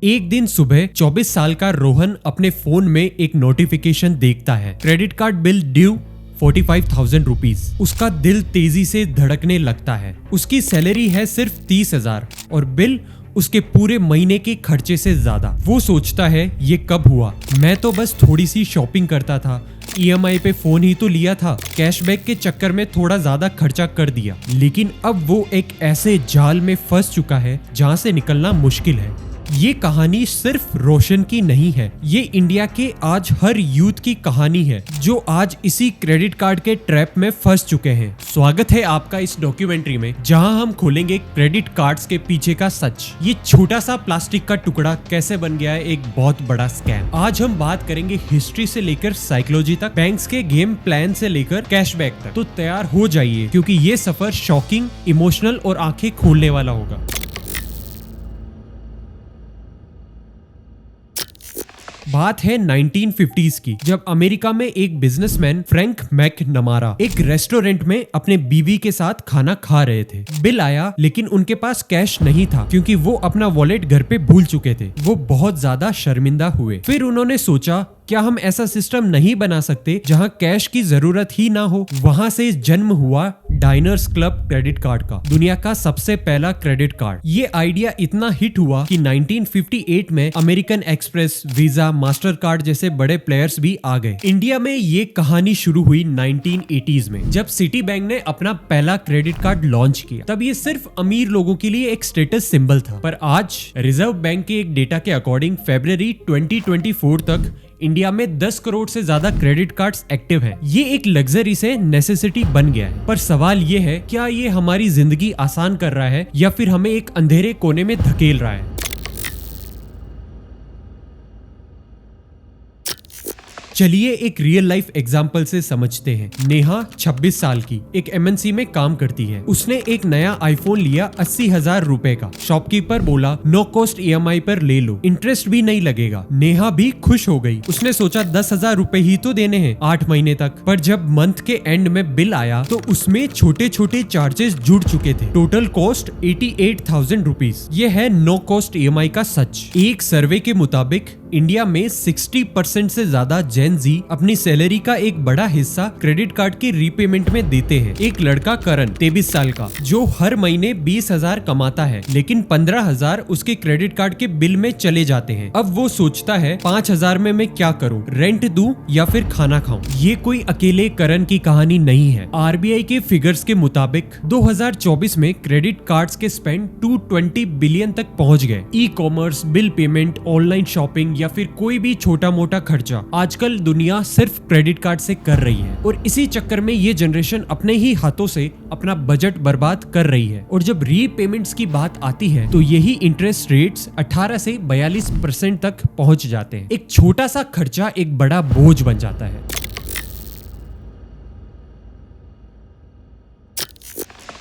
एक दिन सुबह 24 साल का रोहन अपने फोन में एक नोटिफिकेशन देखता है, credit card bill due 45,000 rupees. उसका दिल तेजी से धड़कने लगता है। उसकी सैलरी है सिर्फ 30,000 और बिल उसके पूरे महीने के खर्चे से ज्यादा। वो सोचता है ये कब हुआ, मैं तो बस थोड़ी सी शॉपिंग करता था, EMI पे फोन ही तो लिया था, कैशबैक के चक्कर में थोड़ा ज्यादा खर्चा कर दिया। लेकिन अब वो एक ऐसे जाल में फंस चुका है जहाँ से निकलना मुश्किल है। ये कहानी सिर्फ रोशन की नहीं है, ये इंडिया के आज हर यूथ की कहानी है जो आज इसी क्रेडिट कार्ड के ट्रैप में फंस चुके हैं। स्वागत है आपका इस डॉक्यूमेंट्री में, जहां हम खोलेंगे क्रेडिट कार्ड्स के पीछे का सच। ये छोटा सा प्लास्टिक का टुकड़ा कैसे बन गया है एक बहुत बड़ा स्कैम। आज हम बात करेंगे हिस्ट्री से लेकर साइकोलॉजी तक, बैंक्स के गेम प्लान से लेकर कैशबैक तक। तो तैयार हो जाइए क्योंकि ये सफर शॉकिंग, इमोशनल और आंखें खोलने वाला होगा। बात है 1950s की, जब अमेरिका में एक बिजनेसमैन फ्रैंक मैकनमारा एक रेस्टोरेंट में अपने बीवी के साथ खाना खा रहे थे। बिल आया लेकिन उनके पास कैश नहीं था क्योंकि वो अपना वॉलेट घर पे भूल चुके थे। वो बहुत ज्यादा शर्मिंदा हुए। फिर उन्होंने सोचा, क्या हम ऐसा सिस्टम नहीं बना सकते जहां कैश की जरूरत ही ना हो। वहां से जन्म हुआ डाइनर्स क्लब क्रेडिट कार्ड का, दुनिया का सबसे पहला क्रेडिट कार्ड। ये आइडिया इतना हिट हुआ कि 1958 में American express, visa, master card जैसे बड़े प्लेयर्स भी आ गए। इंडिया में ये कहानी शुरू हुई 1980s में, जब सिटी बैंक ने अपना पहला क्रेडिट कार्ड लॉन्च किया। तब ये सिर्फ अमीर लोगों के लिए एक स्टेटस सिंबल था, पर आज रिजर्व बैंक के एक डेटा के अकॉर्डिंग फरवरी 2024 तक इंडिया में 10 करोड़ से ज्यादा क्रेडिट कार्ड्स एक्टिव हैं। ये एक लग्जरी से नेसेसिटी बन गया है। पर सवाल ये है, क्या ये हमारी जिंदगी आसान कर रहा है या फिर हमें एक अंधेरे कोने में धकेल रहा है? चलिए एक रियल लाइफ एग्जाम्पल से समझते हैं। नेहा 26 साल की एक MNC में काम करती है। उसने एक नया आईफोन लिया 80,000 रुपए का। शॉपकीपर बोला नो कॉस्ट EMI पर ले लो, इंटरेस्ट भी नहीं लगेगा। नेहा भी खुश हो गई। उसने सोचा 10,000 रुपए ही तो देने हैं 8 महीने तक। पर जब मंथ के एंड में बिल आया तो उसमें छोटे छोटे चार्जेस जुड़ चुके थे। Total cost 88,000 rupees. ये है नो कॉस्ट EMI का सच। एक सर्वे के मुताबिक इंडिया में 60% से ज्यादा जेन जी अपनी सैलरी का एक बड़ा हिस्सा क्रेडिट कार्ड के रीपेमेंट में देते हैं। एक लड़का करण 23 साल का, जो हर महीने 20,000 कमाता है, लेकिन 15,000 उसके क्रेडिट कार्ड के बिल में चले जाते हैं। अब वो सोचता है 5,000 में मैं क्या करूं, रेंट दूं या फिर खाना खाऊं। ये कोई अकेले करण की कहानी नहीं है। RBI के फिगर्स के मुताबिक 2024 में क्रेडिट कार्ड्स के स्पेंड 220 बिलियन तक पहुंच गए। E-commerce, bill payment, online shopping या फिर कोई भी छोटा मोटा खर्चा आजकल दुनिया सिर्फ क्रेडिट कार्ड से कर रही है। और इसी चक्कर में ये जनरेशन अपने ही हाथों से अपना बजट बर्बाद कर रही है। और जब रीपेमेंट्स की बात आती है तो यही इंटरेस्ट रेट्स 18 से 42% तक पहुंच जाते हैं। एक छोटा सा खर्चा एक बड़ा बोझ बन जाता है।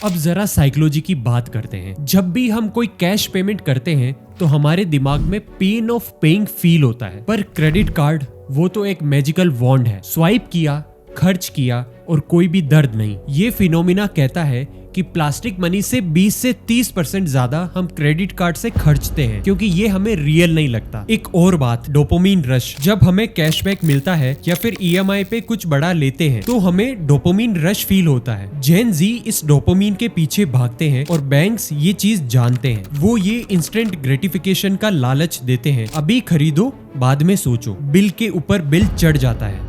अब जरा साइकोलॉजी की बात करते हैं। जब भी हम कोई कैश पेमेंट करते हैं तो हमारे दिमाग में पेन ऑफ पेइंग फील होता है। पर क्रेडिट कार्ड वो तो एक मैजिकल वॉन्ड है। स्वाइप किया, खर्च किया और कोई भी दर्द नहीं। ये फिनोमिना कहता है कि प्लास्टिक मनी से 20 से 30% ज्यादा हम क्रेडिट कार्ड से खर्चते हैं क्योंकि ये हमें रियल नहीं लगता। एक और बात, डोपामिन रश। जब हमें कैशबैक मिलता है या फिर EMI पे कुछ बड़ा लेते हैं तो हमें डोपामिन रश फील होता है। जेन जी इस डोपामिन के पीछे भागते हैं और बैंक्स ये चीज जानते हैं। वो ये इंस्टेंट ग्रेटिफिकेशन का लालच देते हैं, अभी खरीदो बाद में सोचो। बिल के ऊपर बिल चढ़ जाता है।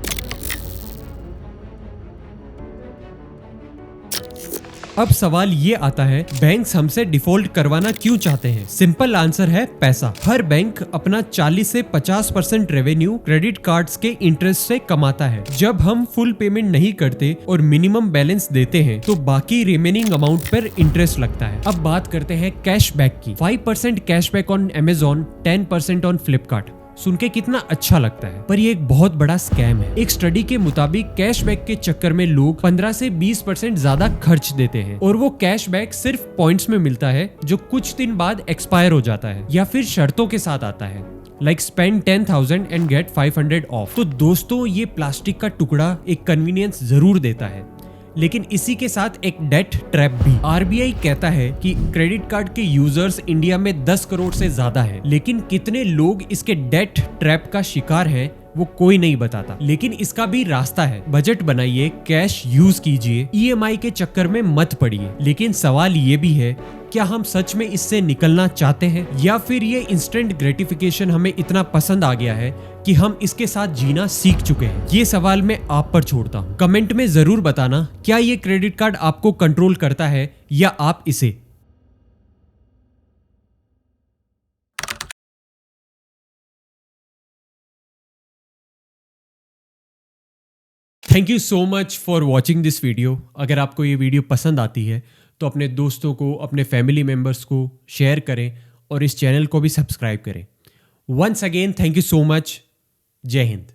अब सवाल ये आता है, बैंक्स हमसे डिफॉल्ट करवाना क्यों चाहते हैं? सिंपल आंसर है पैसा। हर बैंक अपना 40 से 50% रेवेन्यू क्रेडिट कार्ड्स के इंटरेस्ट से कमाता है। जब हम फुल पेमेंट नहीं करते और मिनिमम बैलेंस देते हैं तो बाकी रिमेनिंग अमाउंट पर इंटरेस्ट लगता है। अब बात करते हैं कैशबैक की। 5% cashback on Amazon, 10% on Flipkart. सुन के कितना अच्छा लगता है, पर ये एक बहुत बड़ा स्कैम है। एक स्टडी के मुताबिक कैशबैक के चक्कर में लोग 15 से 20% ज्यादा खर्च देते हैं और वो कैशबैक सिर्फ पॉइंट्स में मिलता है जो कुछ दिन बाद एक्सपायर हो जाता है या फिर शर्तों के साथ आता है, like spend 10,000 and get 500 off. तो दोस्तों, ये प्लास्टिक का टुकड़ा एक कन्वीनियंस जरूर देता है, लेकिन इसी के साथ एक डेट ट्रैप भी। आरबीआई कहता है कि क्रेडिट कार्ड के यूजर्स इंडिया में 10 करोड़ से ज्यादा है, लेकिन कितने लोग इसके डेट ट्रैप का शिकार हैं वो कोई नहीं बताता। लेकिन इसका भी रास्ता है। बजट बनाइए, कैश यूज कीजिए, ईएमआई के चक्कर में मत पड़िए। लेकिन सवाल ये भी है, क्या हम सच में इससे निकलना चाहते हैं, या फिर ये इंस्टेंट ग्रेटिफिकेशन हमें इतना पसंद आ गया है कि हम इसके साथ जीना सीख चुके हैं? ये सवाल मैं आप पर छोड़ता हूँ। कमेंट में जरूर बताना, क्या ये क्रेडिट कार्ड आपको कंट्रोल करता है या आप इसे। Thank you so much for watching this video. अगर आपको ये वीडियो पसंद आती है तो अपने दोस्तों को, अपने फैमिली मेम्बर्स को शेयर करें और इस चैनल को भी सब्सक्राइब करें। Once again thank you so much. Jai Hind.